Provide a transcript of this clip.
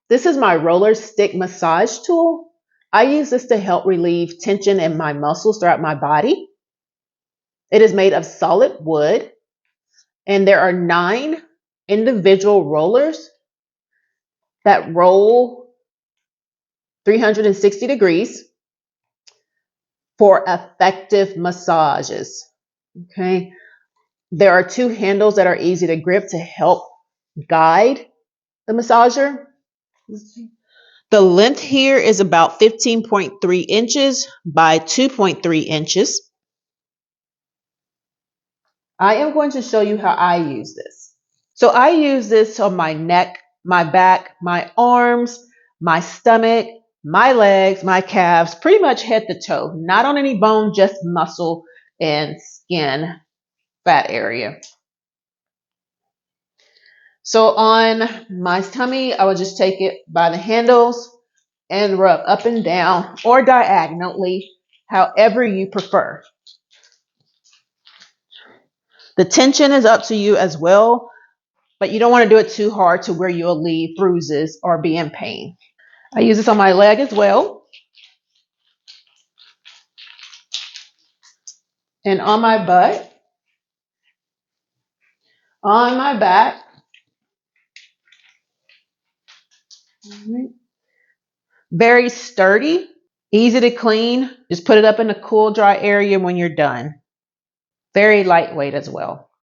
This is my roller stick massage tool. I use this to help relieve tension in my muscles throughout my body. It is made of solid wood, and there are 9 individual rollers that roll 360 degrees for effective massages. Okay. There are 2 handles that are easy to grip to help guide the massager. The length here is about 15.3 inches by 2.3 inches. I am going to show you how I use this. So I use this on my neck, my back, my arms, my stomach, my legs, my calves, pretty much head to toe. Not on any bone, just muscle and skin, fat area. So on my tummy, I would just take it by the handles and rub up and down or diagonally, however you prefer. The tension is up to you as well, but you don't want to do it too hard to where you'll leave bruises or be in pain. I use this on my leg as well and on my butt, on my back. Very sturdy, easy to clean. Just put it up in a cool, dry area when you're done. Very lightweight as well.